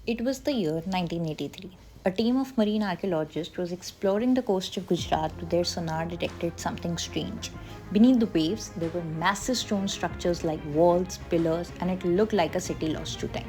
It was the year 1983. A team of marine archaeologists was exploring the coast of Gujarat when their sonar detected something strange. Beneath the waves, there were massive stone structures like walls, pillars, and it looked like a city lost to time.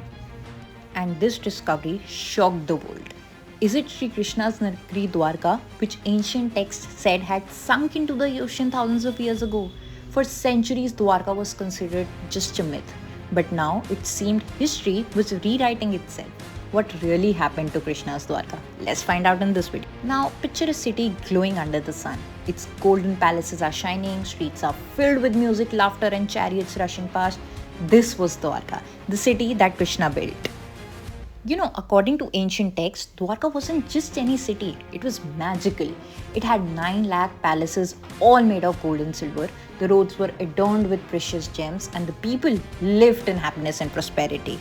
And this discovery shocked the world. Is it Sri Krishna's Narkri Dwarka, which ancient texts said had sunk into the ocean thousands of years ago? For centuries, Dwarka was considered just a myth. But now it seemed history was rewriting itself. What really happened to Krishna's Dwarka? Let's find out in this video. Now, picture a city glowing under the sun. Its golden palaces are shining, streets are filled with music, laughter, and chariots rushing past. This was Dwarka, the city that Krishna built. According to ancient texts, Dwarka wasn't just any city, it was magical. It had 9 lakh palaces, all made of gold and silver. The roads were adorned with precious gems, and the people lived in happiness and prosperity.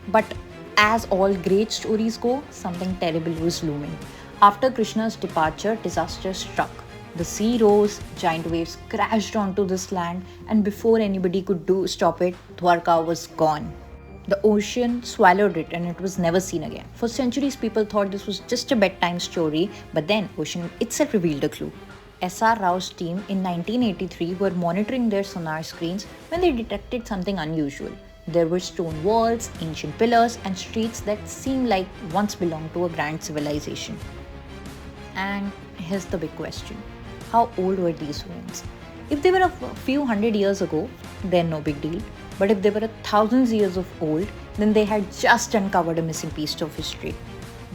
But as all great stories go, something terrible was looming. After Krishna's departure, disaster struck. The sea rose, giant waves crashed onto this land, and before anybody could stop it, Dwarka was gone. The ocean swallowed it and it was never seen again. For centuries, people thought this was just a bedtime story, but then ocean itself revealed a clue. S.R. Rao's team in 1983 were monitoring their sonar screens when they detected something unusual. There were stone walls, ancient pillars, and streets that seemed like once belonged to a grand civilization. And here's the big question. How old were these ruins? If they were a few hundred years ago, then no big deal. But if they were thousands of years old, then they had just uncovered a missing piece of history.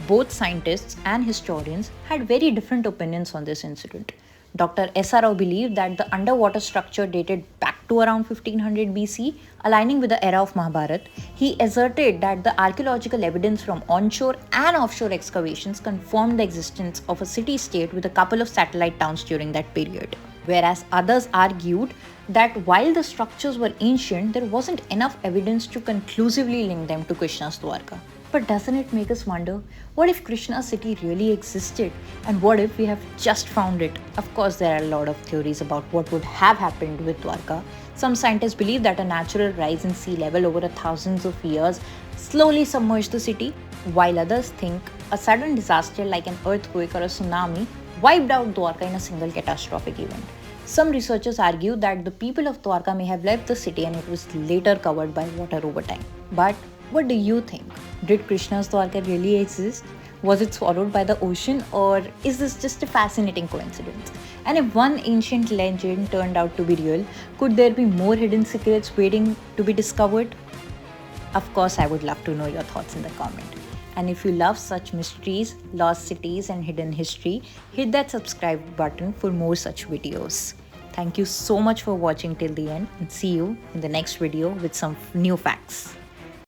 Both scientists and historians had very different opinions on this incident. Dr. S.R. Rao believed that the underwater structure dated back to around 1500 BC, aligning with the era of Mahabharata. He asserted that the archaeological evidence from onshore and offshore excavations confirmed the existence of a city-state with a couple of satellite towns during that period. Whereas others argued that while the structures were ancient, there wasn't enough evidence to conclusively link them to Krishna's Dwarka. But doesn't it make us wonder, what if Krishna's city really existed? And what if we have just found it? Of course, there are a lot of theories about what would have happened with Dwarka. Some scientists believe that a natural rise in sea level over thousands of years slowly submerged the city, while others think a sudden disaster like an earthquake or a tsunami wiped out Dwarka in a single catastrophic event. Some researchers argue that the people of Dwarka may have left the city and it was later covered by water over time. But what do you think? Did Krishna's Dwarka really exist? Was it swallowed by the ocean, or is this just a fascinating coincidence? And if one ancient legend turned out to be real, could there be more hidden secrets waiting to be discovered? Of course, I would love to know your thoughts in the comment. And if you love such mysteries, lost cities, and hidden history, hit that subscribe button for more such videos. Thank you so much for watching till the end, and see you in the next video with some new facts.